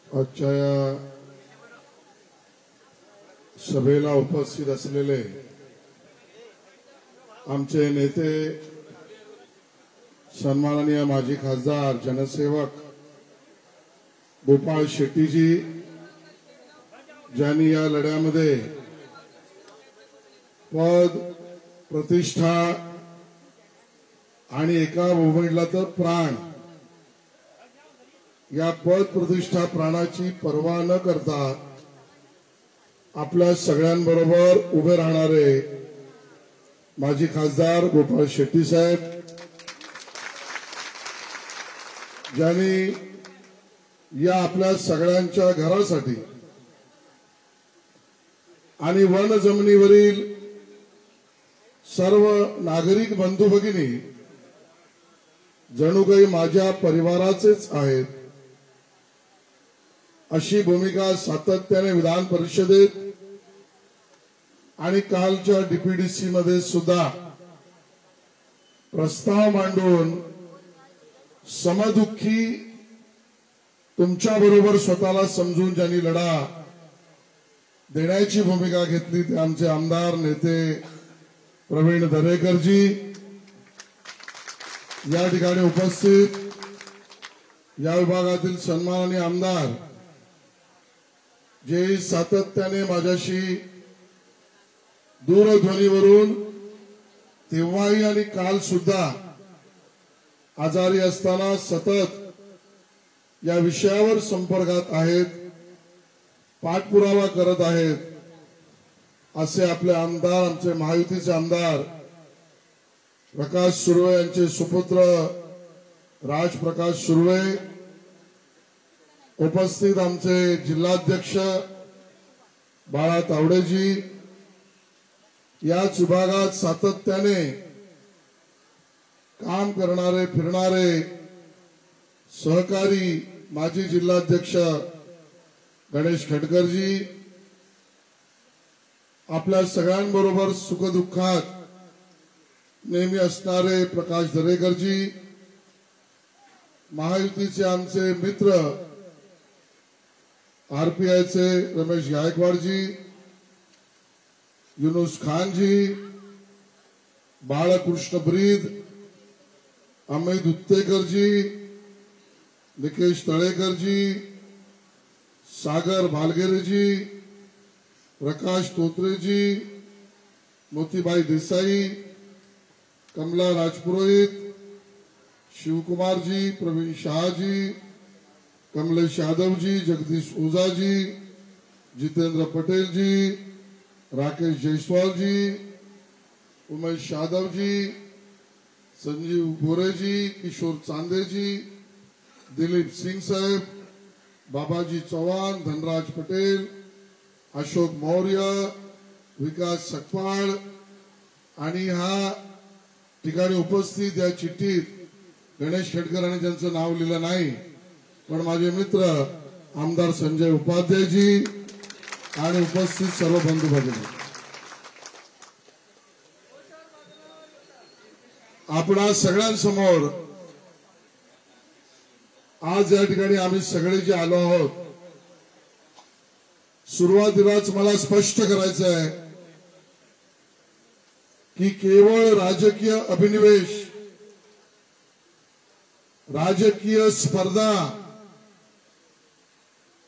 आजच्या या सभेला उपस्थित असलेले आमचे नेते, सन्माननीय माजी खासदार, जनसेवक गोपाळ शेट्टीजी, ज्यांनी या लढ्यामध्ये पद, प्रतिष्ठा आणि एका मुवमेंटला तर प्राण, या पद प्रतिष्ठा प्राणाची पर्वा न करता आपल्या सगळ्यांबरोबर उभे राहणारे माजी खासदार गोपाळ शेट्टी साहेब, ज्यांनी या आपल्या सगळ्यांच्या घरासाठी आणि वन जमिनीवरील सर्व नागरिक बंधू भगिनी जणू काही माझ्या परिवाराचेच आहेत अशी भूमिका सातत्याने विधान परिषदेत आणि कालच्या डीपीडीसी मध्ये सुद्धा प्रस्ताव मांडून समदुःखी तुमच्या बरोबर स्वतःला समजून ज्यांनी लढा देण्याची भूमिका घेतली ते आमचे आमदार नेते प्रवीण दरेकरजी, या ठिकाणी उपस्थित या विभागातील सन्माननीय आमदार जे सातत्याने माझ्याशी दूरध्वनीवरून तेव्हाही आणि काल सुद्धा आजारी असताना सतत या विषयावर संपर्कात आहेत, पाठपुरावा करत आहेत, असे आपले आमदार, आमचे महायुतीचे आमदार प्रकाश सुर्वे यांचे सुपुत्र राजप्रकाश सुर्वे, उपस्थित आमचे जिल्हाध्यक्ष बाळा तावडेजी, याच विभागात सातत्याने काम करणारे फिरणारे सहकारी माजी जिल्हाध्यक्ष गणेश खटकरजी, आपल्या सगळ्यांबरोबर सुखदुःखात नेहमी असणारे प्रकाश दरेकरजी, महायुतीचे आमचे मित्र आरपीआयचे रमेश गायकवाडजी, युनुस खानजी, बाळकृष्ण ब्रीद, अमित उत्तेकरजी, निकेश तळेकरजी, सागर भालगेरेजी, प्रकाश तोत्रेजी, मोतीबाई देसाई, कमला राजपुरोहित, शिवकुमारजी, प्रवीण शहाजी, कमलेश यादवजी, जगदीश ओझाजी, जितेंद्र पटेलजी, राकेश जयस्वालजी, उमेश यादवजी, संजीव गोरेजी, किशोर चांदेजी, दिलीप सिंग साहेब, बाबाजी चौहान, धनराज पटेल, अशोक मौर्य, विकास सकपाळ आणि हा ठिकाणी उपस्थित या चिठ्ठीत गणेश खटकर ज्यांचं नाव लिहिलं नाही पण माझे मित्र आमदार संजय उपाध्यायजी आणि उपस्थित सर्व बंधू भगिनी, आपणा सगळ्यांसमोर आज या ठिकाणी आम्ही सगळे जे आलो आहोत, सुरुवातीलाच मला स्पष्ट करायचं आहे की केवळ राजकीय अभिनिवेश, राजकीय स्पर्धा,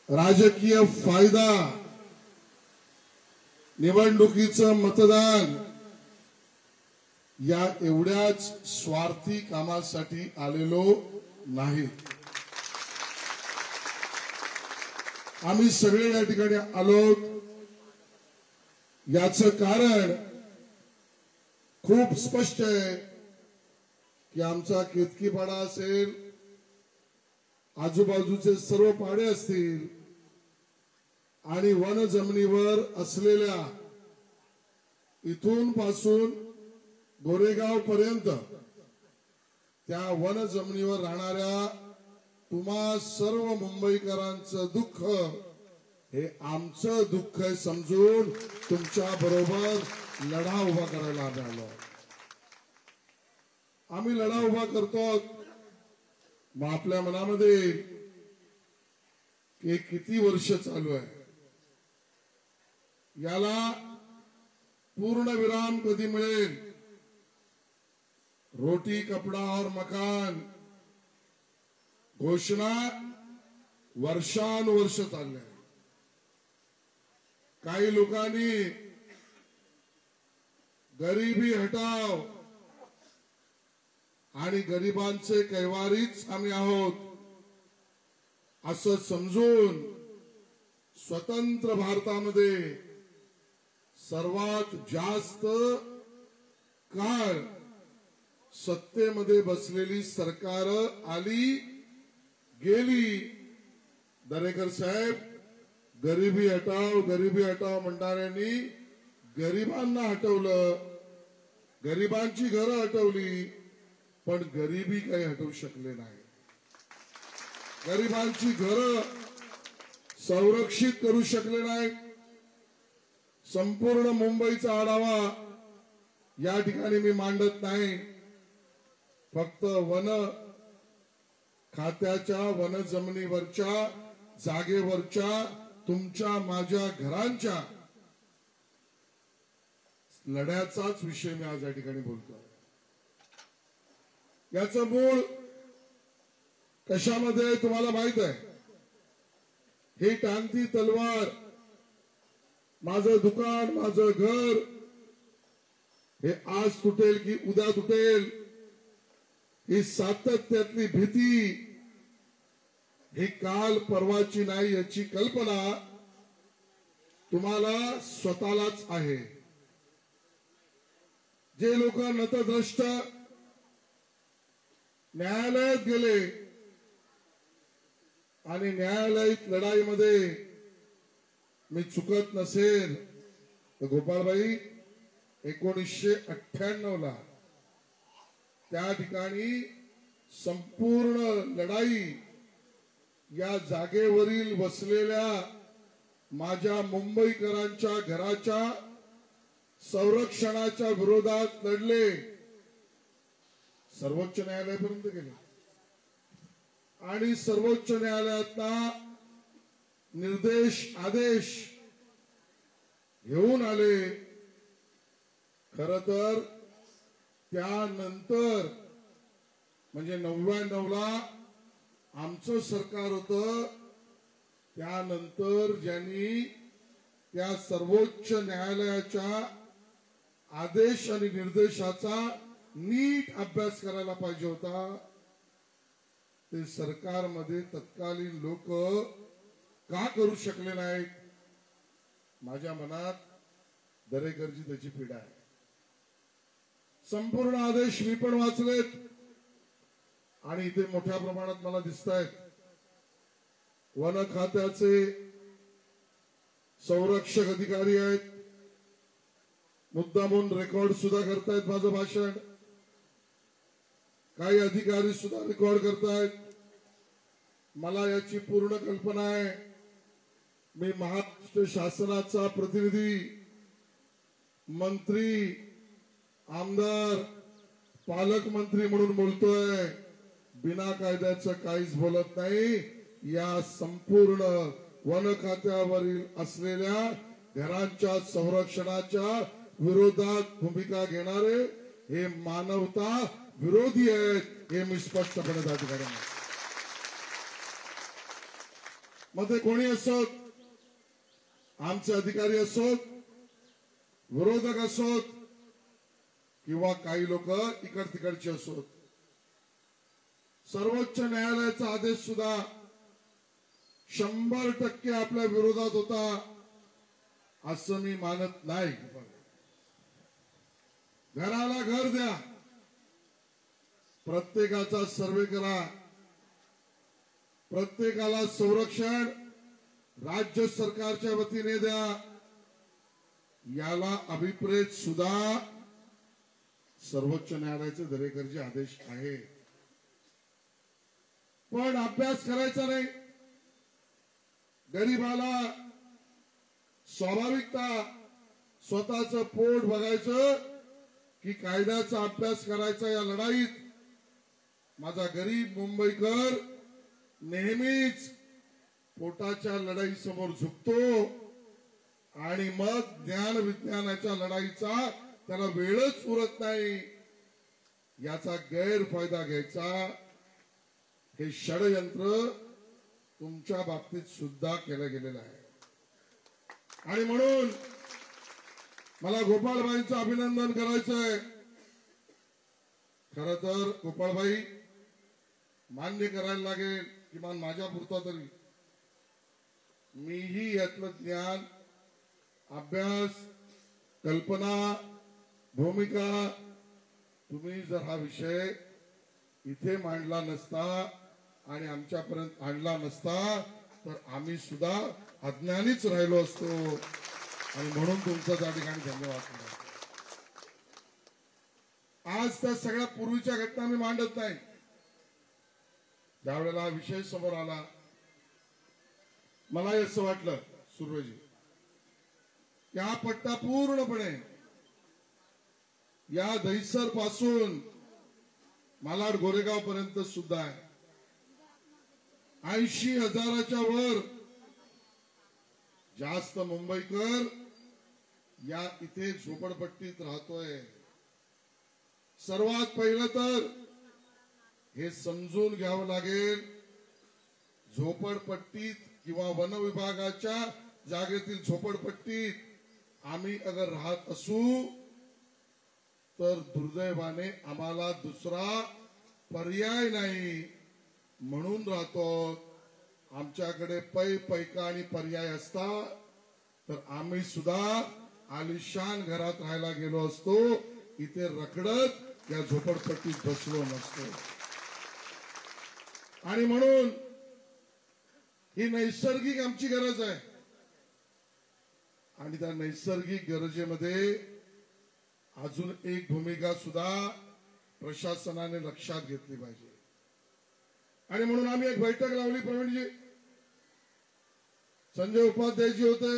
राजकीय फायदा, निवडणुकीचं मतदान या एवढ्याच स्वार्थी कामासाठी आलेलो नाही. आम्ही सगळे या ठिकाणी आलो याचं कारण खूप स्पष्ट आहे की आमचा केतकीपाडा असेल, आजूबाजूचे सर्व पाडे असतील आणि वन जमिनीवर असलेल्या इथून पासून गोरेगाव पर्यंत त्या वन जमिनीवर राहणाऱ्या तुम्हा सर्व मुंबईकरांचं दुःख हे आमचं दुःख समजून तुमच्या बरोबर लढा उभा करायला आलो. आम्ही लढा उभा करतो. मग आपल्या मनामध्ये की किती वर्ष चालू आहे, याला पूर्ण विराम कधी मिळेल? रोटी कपडा और मकान घोषणा वर्षानुवर्ष चालल्या. काही लोकांनी गरिबी हटाव आणि गरिबांचे कैवारीच आम्ही आहोत असं समजून स्वतंत्र भारतामध्ये सर्वात जास्त काळ सत्तेमध्ये बसलेली सरकार आली गेली. दरेकर साहेब, गरिबी हटाव म्हणणाऱ्यांनी गरिबांना हटवलं, गरिबांची घरं हटवली, पण गरिबी काही हटवू शकले नाही. गरिबांची घरं संरक्षित करू शकले नाही. संपूर्ण मुंबईचा आढावा या ठिकाणी मी मांडत नाही. फक्त वन खात्याच्या वन जमिनीवरच्या जागेवरच्या तुमच्या माझ्या घरांच्या लढ्याचाच विषय मी आज या ठिकाणी बोलतोय. याचं मूळ कशामध्ये तुम्हाला माहित आहे? ही टांगती तलवार, माझं दुकान, माझं घर, हे आज तुटेल की उद्या तुटेल, ही सातत्यातली भीती, ही काल परवाची नाही याची कल्पना तुम्हाला स्वतःलाच आहे. जे लोक नतद्रष्ट न्यायालयात गेले आणि न्यायालयीन लढाईमध्ये मी चुकत नसेल तर गोपाळबाई 1998 त्या ठिकाणी संपूर्ण लढाई या जागेवरील बसलेल्या माझ्या मुंबईकरांच्या घराच्या संरक्षणाच्या विरोधात लढले. सर्वोच्च न्यायालयापर्यंत गेले आणि सर्वोच्च न्यायालयातना निर्देश आदेश घेऊन आले. खर तर त्यानंतर म्हणजे 99 आमचं सरकार होतं, त्यानंतर ज्यांनी त्या सर्वोच्च न्यायालयाच्या आदेश आणि निर्देशाचा नीट अभ्यास करायला पाहिजे होता, ते सरकारमध्ये तत्कालीन लोक का करू शकले नाहीत? माझ्या मनात दरेकरची त्याची पीडा आहे. संपूर्ण आदेश मी पण वाचलेत आणि इथे मोठ्या प्रमाणात मला दिसत आहेत. वन खात्याचे संरक्षक अधिकारी आहेत, मुद्दामून रेकॉर्ड सुद्धा करतायत माझं भाषण. काही अधिकारी सुद्धा रेकॉर्ड करतायत. मला याची पूर्ण कल्पना आहे. मी महाराष्ट्र शासनाचा प्रतिनिधी, मंत्री, आमदार, पालकमंत्री म्हणून बोलतोय. बिना कायद्याचं काहीच बोलत नाही. या संपूर्ण वन खात्यावरील असलेल्या घरांच्या संरक्षणाच्या विरोधात भूमिका घेणारे हे मानवता विरोधी आहेत, हे मी स्पष्टपणे त्या ठिकाणी मध्ये कोणी असोत, आमचे अधिकारी असोत, विरोधक असोत किंवा काही लोक इकड तिकडचे असोत, सर्वोच्च न्यायालयाचा आदेश सुद्धा 100% आपल्या विरोधात होता असं मी मानत नाही. घराला घर द्या, प्रत्येकाचा सर्वे करा, प्रत्येकाला संरक्षण राज्य सरकारच्या वतीने द्या, याला अभिप्रेत सुद्धा सर्वोच्च न्यायालयाचे दरेकरचे आदेश आहे. पण अभ्यास करायचा नाही. गरीबाला स्वाभाविकता स्वतःचं पोट बघायचं की कायद्याचा अभ्यास करायचा. या लढाईत माझा गरीब मुंबईकर नेहमीच पोटाच्या लढाई समोर झुकतो आणि मग ज्ञान विज्ञानाच्या लढाईचा त्याला वेळच उरत नाही, याचा गैरफायदा घ्यायचा हे षडयंत्र तुमच्या बाबतीत सुद्धा केलं गेलेलं आहे. आणि म्हणून मला गोपाळबाईंचं अभिनंदन करायचंय. खर तर गोपाळबाई मान्य करायला लागेल, किमान माझ्या पुरता तरी, मीही यातलं ज्ञान, अभ्यास, कल्पना, भूमिका, तुम्ही जर हा विषय इथे मांडला नसता आणि आमच्यापर्यंत आणला नसता तर आम्ही सुद्धा अज्ञानीच राहिलो असतो. आणि म्हणून तुमचा त्या ठिकाणी धन्यवाद. आज त्या सगळ्या पूर्वीच्या घटना मी मांडत नाही. ज्यावेळेला हा विषय समोर आला मला असं वाटलं, सुर्वेजी, की हा पट्टा पूर्णपणे या दहिसर पासून मालाड गोरेगाव पर्यंत सुद्धा आहे. 80,000च्या वर जास्त मुंबईकर या इथे झोपडपट्टीत राहतोय. सर्वात पहिलं तर हे समजून घ्यावं लागेल, झोपडपट्टीत किंवा वन विभागाच्या जागेतील झोपडपट्टीत आम्ही अगर राहत असू तर दुर्दैवाने आम्हाला दुसरा पर्याय नाही म्हणून राहतो. आमच्याकडे पैका आणि पर्याय असता तर आम्ही सुद्धा आलिशान घरात राहायला गेलो असतो, इथे रखडत या झोपडपट्टीत बसलो नसतो. आणि म्हणून ही नैसर्गिक आमची गरज आहे आणि त्या नैसर्गिक गरजेमध्ये अजून एक भूमिका सुद्धा प्रशासनाने लक्षात घेतली पाहिजे. आणि म्हणून आम्ही एक बैठक लावली. प्रवीणजी, संजय उपाध्यायजी होते,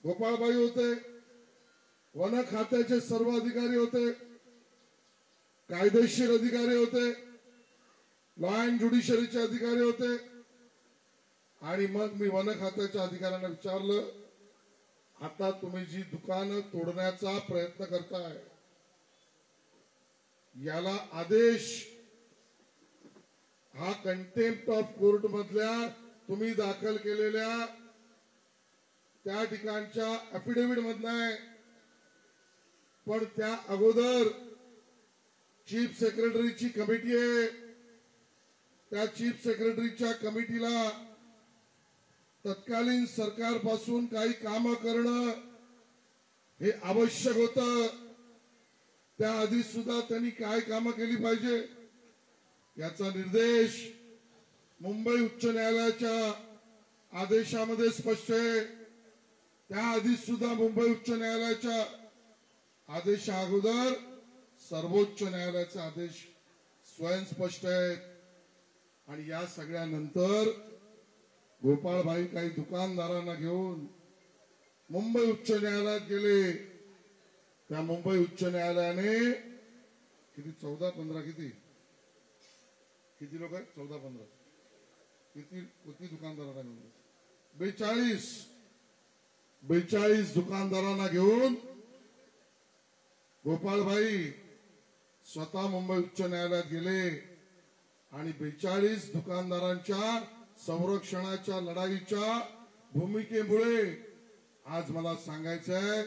गोपाळबाई होते, वन खात्याचे सर्व अधिकारी होते, कायदेशीर अधिकारी होते, लॉ अँड ज्युडिशरीचे अधिकारी होते. आणि मग मी वन खात्याच्या अधिकाऱ्यांना विचारलं, आता तुम्ही जी दुकानं तोडण्याचा प्रयत्न करताय याला आदेश हा कंटेम्प्ट ऑफ कोर्ट मधल्या तुम्ही दाखल केलेल्या त्या ठिकाणच्या अफिडेव्हिट मधला आहे, पण त्या अगोदर चीफ सेक्रेटरीची कमिटी आहे. त्या चीफ सेक्रेटरीच्या कमिटीला तत्कालीन सरकारपासून काही काम करणं हे आवश्यक होतं. त्याआधी सुद्धा त्यांनी काय कामं केली पाहिजे याचा निर्देश मुंबई उच्च न्यायालयाच्या आदेशामध्ये स्पष्ट आहे. त्याआधी सुद्धा मुंबई उच्च न्यायालयाच्या आदेशा अगोदर सर्वोच्च न्यायालयाचे आदेश स्वयंस्पष्ट आहेत. आणि या सगळ्यानंतर गोपाळबाई काही दुकानदारांना घेऊन मुंबई उच्च न्यायालयात गेले. त्या मुंबई उच्च न्यायालयाने किती 14-15 किती लोक आहेत, 14-15 किती दुकानदारांना घेऊन 42 दुकानदारांना घेऊन गोपाळबाई स्वतः मुंबई उच्च न्यायालयात गेले आणि 42 दुकानदारांच्या संरक्षणाच्या लढाईच्या भूमिकेमुळे आज मला सांगायचंय,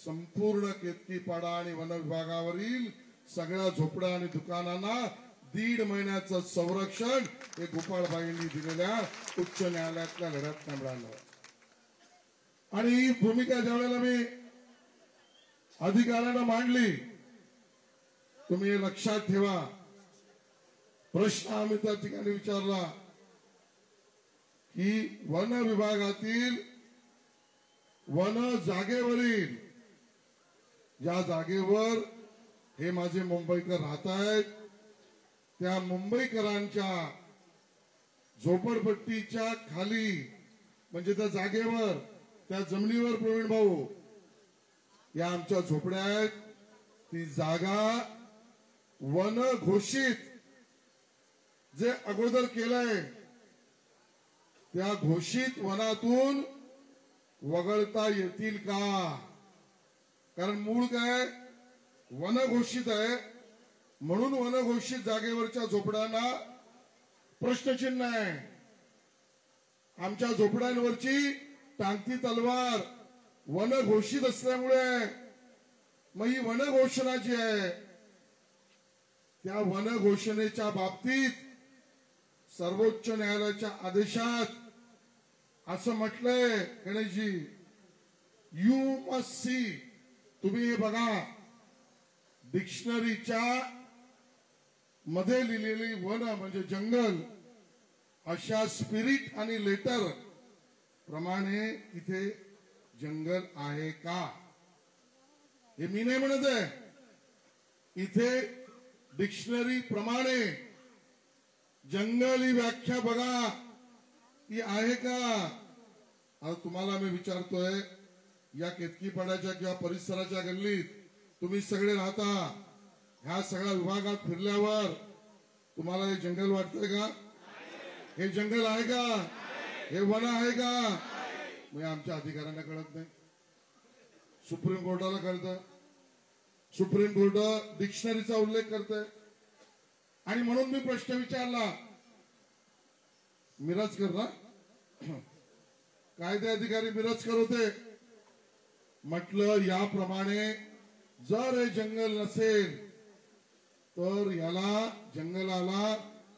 संपूर्ण केतकीपाडा आणि वन विभागावरील सगळ्या झोपड्या आणि दुकानांना 1.5 महिन्याचं संरक्षण हे गोपाळबाईंनी दिलेल्या उच्च न्यायालयातल्या लढ्यात मिळालं. आणि ही भूमिका ज्यावेळेला मी अधिकाऱ्यांना मांडली, तुम्ही हे लक्षात ठेवा, प्रश्न आम्ही त्या ठिकाणी विचारला की वन विभागातील वन जागेवरील ज्या जागेवर हे माझे मुंबईकर राहत आहेत त्या मुंबईकरांच्या झोपडपट्टीच्या खाली म्हणजे त्या जागेवर त्या जमिनीवर प्रवीण भाऊ या आमच्या झोपड्या आहेत. ती जागा वन घोषित जे अगोदर केलंय त्या घोषित वनातून वगळता येतील का? कारण मूळ काय वन घोषित आहे, म्हणून वन घोषित जागेवरच्या झोपड्यांना प्रश्नचिन्ह आहे. आमच्या झोपड्यांवरची टांगती तलवार वन घोषित असल्यामुळे मग ही वन घोषणा जी आहे त्या वन घोषणेच्या बाबतीत सर्वोच्च न्यायालयाच्या आदेशात असं म्हटलंय, गणेशजी, यू मस्ट सी, तुम्ही हे बघा, डिक्शनरीच्या मध्ये लिहिलेली वन म्हणजे जंगल अशा स्पिरिट आणि लेटर प्रमाणे इथे जंगल आहे का? हे मी नाही म्हणत आहे. इथे डिक्शनरी प्रमाणे जंगल ही व्याख्या बघा, ती आहे का? आता तुम्हाला मी विचारतोय, या केतकीपाड्याच्या किंवा परिसराच्या गल्लीत तुम्ही सगळे राहता, ह्या सगळ्या विभागात फिरल्यावर तुम्हाला हे जंगल वाटतंय का? हे जंगल आहे का? हे वन आहे का? मग आमच्या अधिकाऱ्यांना कळत नाही, सुप्रीम कोर्टाला कळतं. सुप्रीम कोर्ट डिक्शनरीचा उल्लेख करतंय. आणि म्हणून मी प्रश्न विचारला, मिरजकर ना, कायदे अधिकारी मिरजकर होते, म्हटलं याप्रमाणे जर हे जंगल नसेल तर याला जंगलाला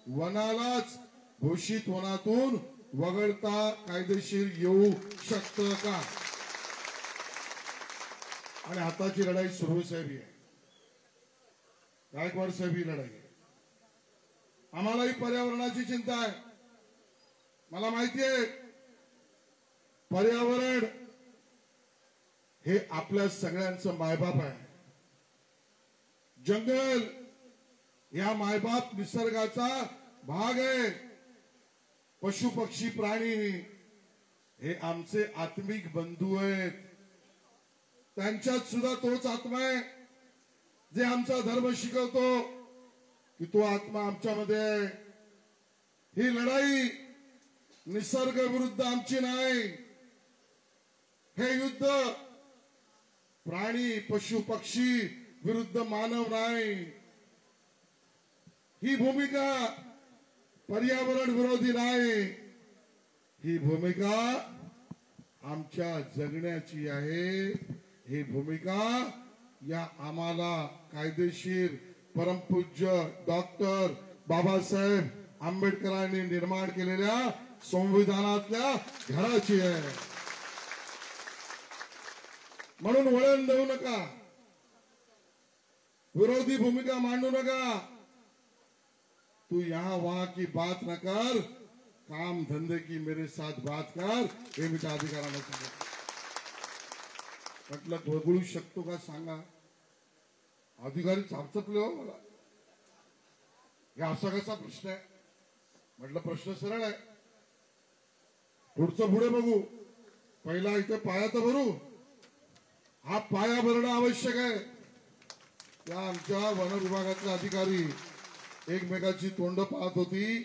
वनालाच घोषित वनातून वगळता कायदेशीर येऊ शकतं का? आणि आताची लढाई सुरू साहेबी आहे, गायकवाड साहेब ही लढाई आहे. आम्हालाही पर्यावरणाची चिंता आहे. मला माहिती आहे पर्यावरण हे आपल्या सगळ्यांचं मायबाप आहे. जंगल या मायबाप निसर्गाचा भाग आहे. पशु पक्षी प्राणी हे आमचे आत्मिक बंधू आहेत. त्यांच्यात सुद्धा तोच आत्मा आहे जे आमचा धर्म शिकवतो की तो आत्मा आमच्यामध्ये आहे. ही लढाई निसर्ग विरुद्ध आमची नाही. हे युद्ध प्राणी पशु पक्षी विरुद्ध मानव नाही. ही भूमिका पर्यावरण विरोधी नाही. ही भूमिका आमच्या जगण्याची आहे. ही भूमिका या आम्हाला कायदेशीर परमपूज्य डॉक्टर बाबासाहेब आंबेडकरांनी निर्माण केलेल्या संविधानातल्या घराची आहे. म्हणून वळण देऊ नका, विरोधी भूमिका मांडू नका. तू यहां वहां की बात न कर, काम धंधे की मेरे साथ बात कर, हे मी त्या अधिकाऱ्यांना सांगितलं. म्हटलं वगळू शकतो का सांगा. अधिकारी चापचपले हो मला, हे असा कसा प्रश्न आहे. म्हटलं प्रश्न सरळ आहे, पुढचं पुढे बघू, पहिला इथे पाया तर भरू. हा पाया भरणं आवश्यक आहे. त्या आमच्या वन विभागातले अधिकारी एकमेकाची तोंड पाहत होती,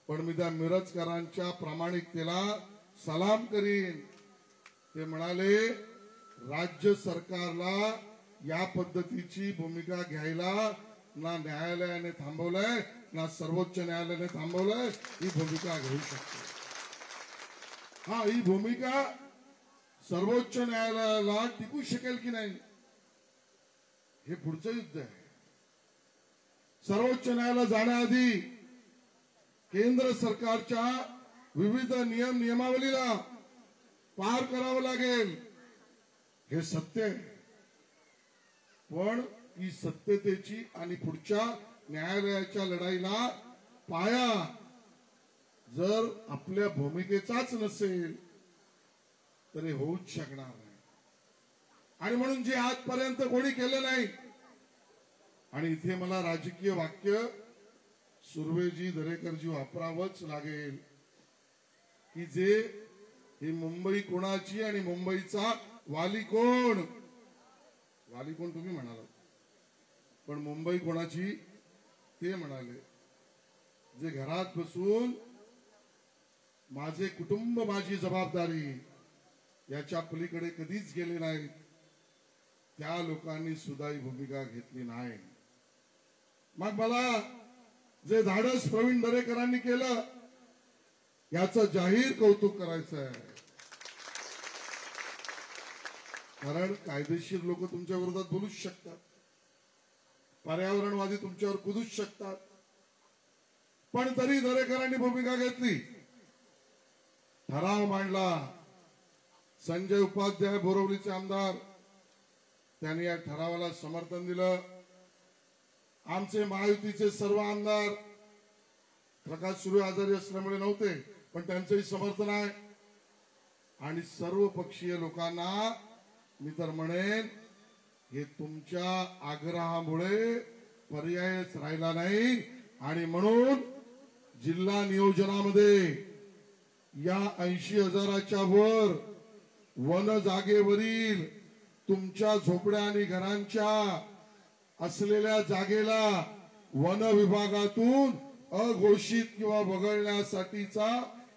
पण मी त्या मिरजकरांच्या प्रामाणिकतेला सलाम करीन. ते म्हणाले राज्य सरकारला या पद्धतीची भूमिका घ्यायला ना न्यायालयाने थांबवलंय ना सर्वोच्च न्यायालयाने थांबवलंय. ही भूमिका घेऊ शकते. हा, ही भूमिका सर्वोच्च न्यायालयाला टिकू शकेल की नाही हे पुढचं युद्ध आहे. सर्वोच्च न्यायालयाला जाण्याआधी केंद्र सरकारच्या विविध नियमावलीला पार करावं लागेल. हे सत्य आहे. पण ही सत्यतेची आणि पुढच्या न्यायालयाच्या लढाईला पाया जर आपल्या भूमिकेचाच नसेल तर हे होऊच शकणार नाही. आणि म्हणून जे आजपर्यंत कोणी केलं नाही, आणि इथे मला राजकीय वाक्य सुर्वेजी दरेकरजी वापरावंच लागेल की जे ही मुंबई कोणाची आणि मुंबईचा वाली कोण. वाली कोण तुम्ही म्हणाला, पण मुंबई कोणाची ते म्हणाले जे घरात बसून माझे कुटुंब माझी जबाबदारी याच्या पलीकडे कधीच गेले नाहीत, त्या लोकांनी सुद्धा ही भूमिका घेतली नाही. मग मला जे धाडस प्रवीण दरेकरांनी केलं याचं जाहीर कौतुक करायचं आहे. कारण कायदेशीर लोक तुमच्या विरोधात बोलूच शकतात, पर्यावरणवादी तुमच्यावर कुदूच शकतात, पण तरी दरेकरांनी भूमिका घेतली, ठराव मांडला. संजय उपाध्याय बोरवलीचे आमदार त्यांनी या ठरावाला समर्थन दिलं. आमचे महायुतीचे सर्व आमदार, प्रकाश सुर्वे आजारी असल्यामुळे नव्हते, पण त्यांचंही समर्थन आहे. आणि सर्व पक्षीय लोकांना मी तर म्हणेन, हे तुमच्या आग्रहामुळे पर्यायच राहिला नाही. आणि म्हणून जिल्हा नियोजनामध्ये या 80,000च्या वर वन जागेवरील तुमच्या झोपड्या आणि घरांच्या असलेल्या जागेला वन विभागातून अघोषित किंवा वगळण्यासाठीचा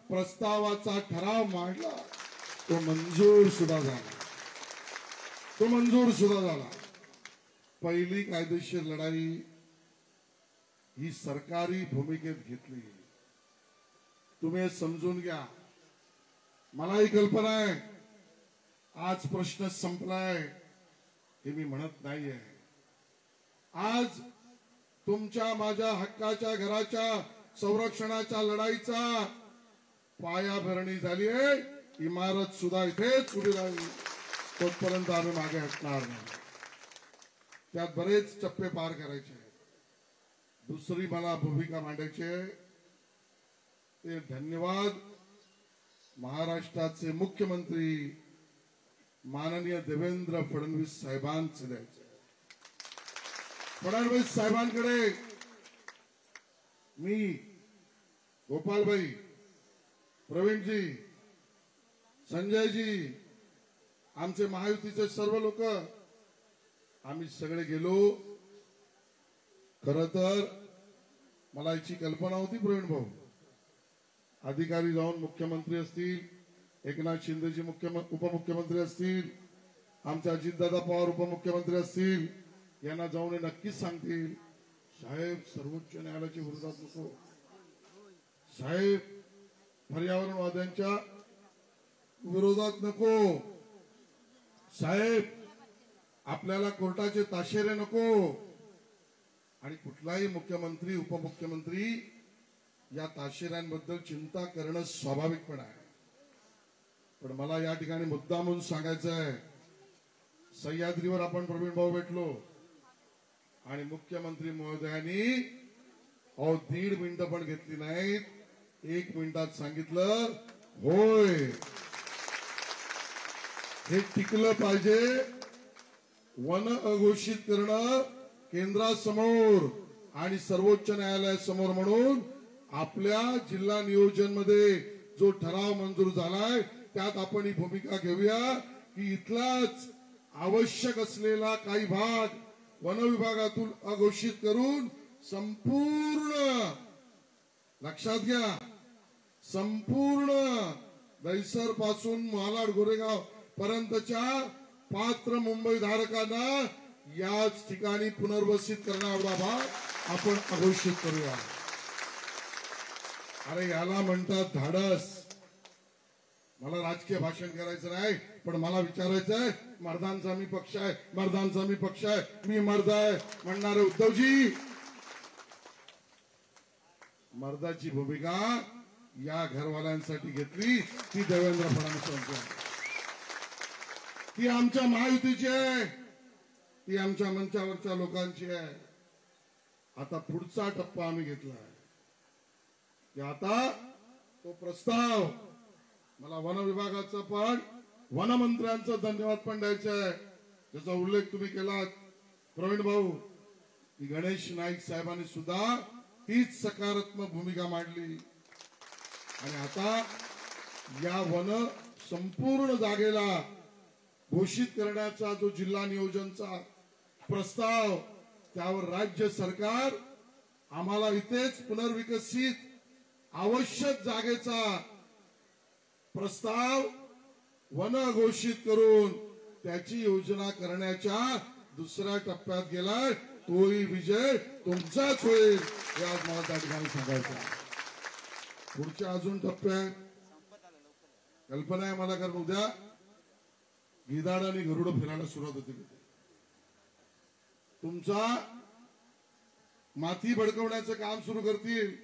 प्रस्तावाचा ठराव मांडला. तो मंजूर सुद्धा झाला. पहिली कायदेशीर लढाई ही सरकारी भूमिकेत घेतली. तुम्ही समजून घ्या. मलाही कल्पना आहे आज प्रश्न संपलाय हे मी म्हणत नाहीये. आज तुमच्या माझ्या हक्काच्या घराच्या संरक्षणाच्या लढाईचा पायाभरणी झाली आहे. इमारत सुद्धा इथेच उभी राहिली, तोपर्यंत आम्ही मागे हटणार नाही. त्यात बरेच टप्पे पार करायचे आहेत. दुसरी मला भूमिका मांडायची आहे ते धन्यवाद महाराष्ट्राचे मुख्यमंत्री माननीय देवेंद्र फडणवीस साहेबांचे द्यायचे. फडणवीस साहेबांकडे मी, गोपालभाई, प्रवीणजी, संजयजी, आमचे महायुतीचे सर्व लोक, आम्ही सगळे गेलो. खरं तर मला याची कल्पना होती, प्रवीण भाऊ, अधिकारी जाऊन मुख्यमंत्री असतील, एकनाथ शिंदेजी उपमुख्यमंत्री असतील, आमचे अजितदादा पवार उपमुख्यमंत्री असतील, यांना जाऊन नक्कीच सांगतील, साहेब सर्वोच्च न्यायालयाच्या विरोधात नको, साहेब पर्यावरणवाद्यांच्या विरोधात नको, साहेब आपल्याला कोर्टाचे ताशेरे नको. आणि कुठलाही मुख्यमंत्री उपमुख्यमंत्री या ताशेऱ्यांबद्दल चिंता करणं स्वाभाविकपण आहे. पण मला या ठिकाणी मुद्दा म्हणून सांगायचं आहे, सह्याद्रीवर आपण प्रवीण भाऊ भेटलो आणि मुख्यमंत्री महोदयांनी 1.5 मिनिटं पण घेतली नाहीत, 1 मिनिटात सांगितलं, होय हे टिकलं पाहिजे. वन अघोषित करणं केंद्रासमोर आणि सर्वोच्च न्यायालयासमोर म्हणून आपल्या जिल्हा नियोजन मध्ये जो ठराव मंजूर झालाय त्यात आपण ही भूमिका घेऊया की इथलाच आवश्यक असलेला काही भाग वन विभागातून अघोषित करून संपूर्ण, लक्षात घ्या, संपूर्ण दहिसर पासून मालाड गोरेगाव पर्यंतच्या पात्र मुंबई धारकांना याच ठिकाणी पुनर्वसित करण्याचा भाग आपण अघोषित करूया. अरे याला म्हणतात धाडस. मला राजकीय भाषण करायचं नाही, पण मला विचारायचं आहे, मर्दांचा मी पक्ष आहे, मर्दांचा मी पक्ष आहे, मी मर्द आहे म्हणणारे उद्धवजी, मर्दाची भूमिका या घरवाल्यांसाठी घेतली ती देवेंद्र फडणवीस, ती आमच्या महायुतीची आहे, ती आमच्या मंचावरच्या लोकांची आहे. आता पुढचा टप्पा आम्ही घेतला आहे की आता तो प्रस्ताव मला वन विभागाचा पण वनमंत्र्यांचा धन्यवाद पण द्यायचा आहे, ज्याचा उल्लेख तुम्ही केलात प्रवीण भाऊ, की गणेश नाईक साहेबांनी सुद्धा तीच सकारात्मक भूमिका मांडली. आणि आता या वन संपूर्ण जागेला घोषित करण्याचा जो जिल्हा नियोजनचा प्रस्ताव, त्यावर राज्य सरकार आम्हाला इथेच पुनर्विकसित आवश्यक जागेचा प्रस्ताव वन घोषित करून त्याची योजना करण्याच्या दुसऱ्या टप्प्यात गेलाय. तोही विजय तुमचाच होईल हे आज मला त्या ठिकाणी सांगायचं आहे. पुढच्या अजून टप्प्यात कल्पना आहे मला, कारण उद्या गिधाड आणि गरुड फिरायला सुरुवात होते. तुमचा माती भडकवण्याचं काम सुरू करतील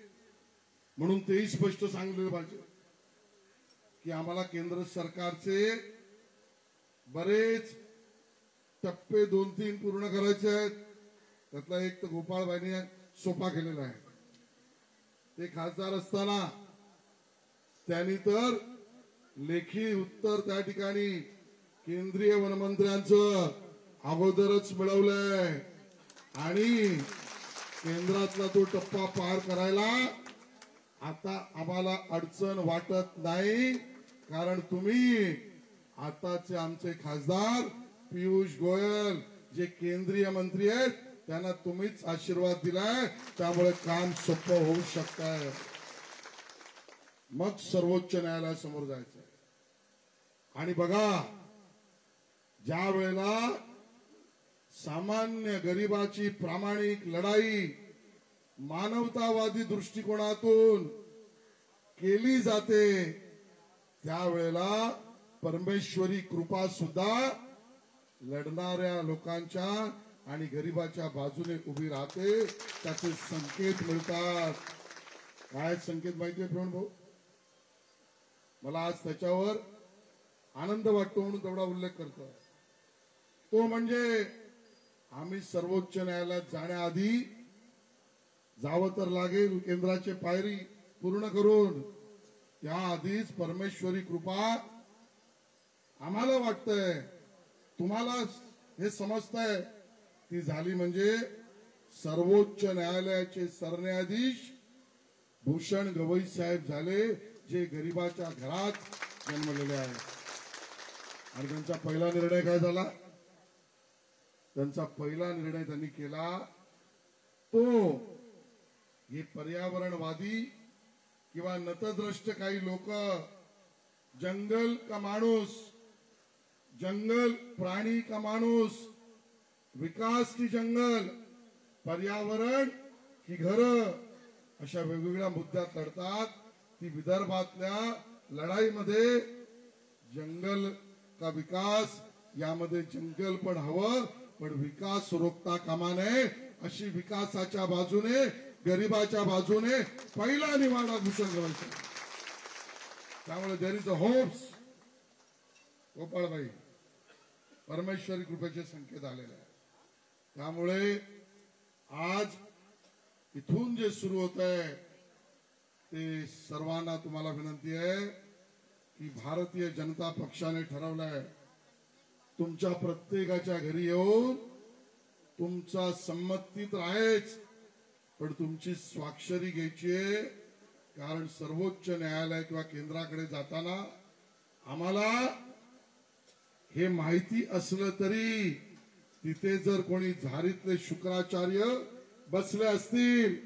म्हणून तेही स्पष्ट सांगले पाहिजे की आम्हाला केंद्र सरकारचे बरेच टप्पे 2-3 पूर्ण करायचे आहेत. त्यातला एक तर गोपाळबाईंनी सोपा केलेला आहे. ते खासदार असताना त्यांनी तर लेखी उत्तर त्या ठिकाणी केंद्रीय वनमंत्र्यांचं अगोदरच मिळवलंय आणि केंद्रातला तो टप्पा पार करायला आता आम्हाला अडचण वाटत नाही. कारण तुम्ही आताचे आमचे खासदार पियुष गोयल जे केंद्रीय मंत्री आहेत त्यांना तुम्हीच आशीर्वाद दिलाय. त्यामुळे काम सोपं होऊ शकतंय. मग सर्वोच्च न्यायालयासमोर जायचंय. आणि बघा, ज्या वेळेला सामान्य गरिबाची प्रामाणिक लढाई मानवतावादी दृष्टिकोनातून केली जाते त्यावेळेला परमेश्वरी कृपा सुद्धा लढणाऱ्या लोकांच्या आणि गरिबाच्या बाजूने उभी राहते. त्याचे संकेत मिळतात. काय संकेत माहितीये प्रवीण भाऊ? मला आज त्याच्यावर आनंद वाटतो म्हणून तेवढा उल्लेख करतो. तो म्हणजे आम्ही सर्वोच्च न्यायालयात जाण्याआधी जावं तर लागेल केंद्राचे पायरी पूर्ण करून. त्याआधीच परमेश्वरी कृपा आम्हाला वाटतंय, तुम्हाला हे समजतंय, ती झाली म्हणजे सर्वोच्च न्यायालयाचे सरन्यायाधीश भूषण गवई साहेब झाले, जे गरिबाच्या घरात जन्मलेले आहेत. आणि त्यांचा पहिला निर्णय काय झाला? त्यांचा पहिला निर्णय त्यांनी केला तो, हे पर्यावरणवादी किंवा नतद्रष्ट काही लोक जंगल का माणूस, जंगल प्राणी का माणूस, विकास की जंगल, पर्यावरण की घर, अशा वेगवेगळ्या मुद्द्यात लढतात. ती विदर्भातल्या लढाईमध्ये जंगल का विकास, यामध्ये जंगल पण हवं पण विकास रोखता कामा नये, अशी विकासाच्या बाजूने गरिबाच्या बाजूने पहिला निवाडा भूषण गवईचा. त्यामुळे देर इज अ होप्स. गोपाळबाई परमेश्वरी कृपेचे संकेत आलेले आहेत. त्यामुळे आज इथून जे सुरू होत आहे ते सर्वांना तुम्हाला विनंती आहे की भारतीय जनता पक्षाने ठरवलंय तुमच्या प्रत्येकाच्या घरी येऊन तुमचा संमती तर आहेच पण तुमची स्वाक्षरी घ्यायची आहे. कारण सर्वोच्च न्यायालय किंवा केंद्राकडे जाताना आम्हाला हे माहिती असलं तरी तिथे जर कोणी झारीतले शुक्राचार्य बसले असतील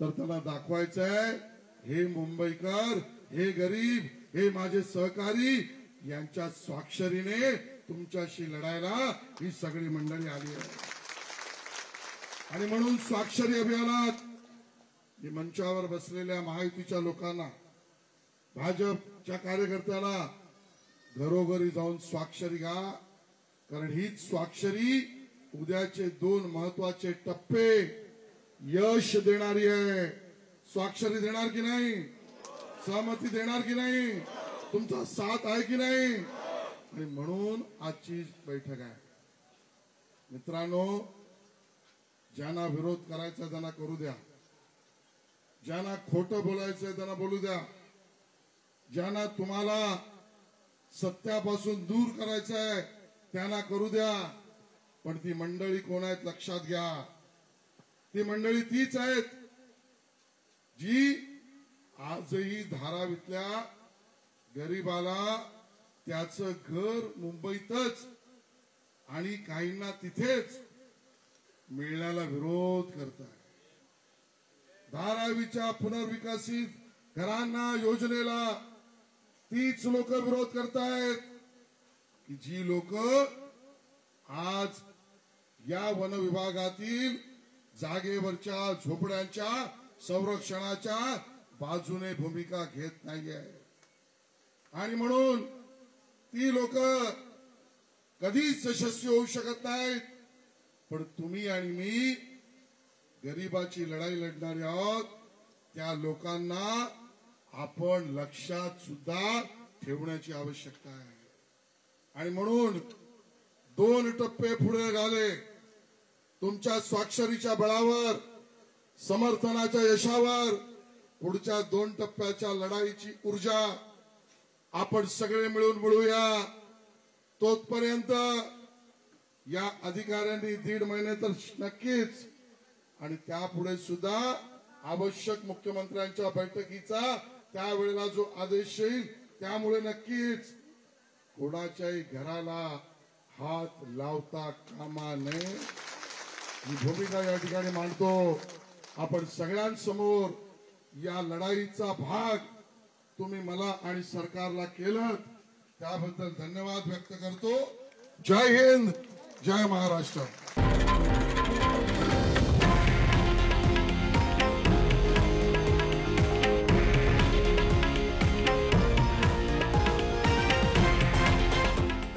तर त्यांना दाखवायचं आहे, हे मुंबईकर, हे गरीब, हे माझे सहकारी यांच्या स्वाक्षरीने तुमच्याशी लढायला ही सगळी मंडळी आली आहे. आणि म्हणून स्वाक्षरी अभियानात मी मंचावर बसलेल्या महायुतीच्या लोकांना, भाजपच्या कार्यकर्त्याला घरोघरी जाऊन स्वाक्षरी घ्या. कारण हीच स्वाक्षरी उद्याचे 2 महत्वाचे टप्पे यश देणारी आहे. स्वाक्षरी देणार की नाही? सहमती देणार की नाही? तुमचा साथ आहे की नाही? आणि म्हणून आजची बैठक आहे. मित्रांनो, ज्यांना विरोध करायचा त्यांना करू द्या, ज्यांना खोटं बोलायचंय त्यांना बोलू द्या, ज्यांना तुम्हाला सत्यापासून दूर करायचंय त्यांना करू द्या. पण ती मंडळी कोण आहेत लक्षात घ्या. ती मंडळी तीच आहेत जी आजही धारावीतल्या गरीबाला त्याचं घर मुंबईतच आणि काहींना तिथेच मिळण्याला विरोध करतात. धारावीच्या पुनर्विकसित घरांना योजनेला तीच लोक विरोध करतायत की जी लोक आज या वन विभागातील जागेवरच्या झोपड्यांच्या संरक्षणाच्या बाजूने भूमिका घेत नाहीये आणि म्हणून ती लोक कधीच यशस्वी होऊ शकत नाहीत. पण तुम्ही आणि मी गरिबाची लढाई लढणारे आहोत. त्या लोकांना आपण लक्षात सुद्धा ठेवण्याची आवश्यकता आहे आणि म्हणून 2 टप्पे पुढे झाले. तुमच्या स्वाक्षरीच्या बळावर समर्थनाच्या यशावर पुढच्या 2 टप्प्याच्या लढाईची ऊर्जा आपण सगळे मिळून मिळूया. तोपर्यंत या अधिकाऱ्यांनी 1.5 महिने तर नक्कीच आणि त्यापुढे सुद्धा आवश्यक मुख्यमंत्र्यांच्या बैठकीचा त्यावेळेला जो आदेश येईल त्यामुळे नक्कीच कोणाच्याही घराला हात लावता कामा नये ही भूमिका या ठिकाणी मांडतो. आपण सगळ्यांसमोर या लढाईचा भाग तुम्ही मला आणि सरकारला केलं त्याबद्दल धन्यवाद व्यक्त करतो. जय हिंद, जय महाराष्ट्र.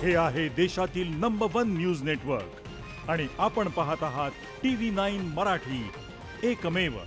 हे आहे देशातील नंबर 1 न्यूज नेटवर्क आणि आपण पाहत आहात TV9 मराठी, एकमेव.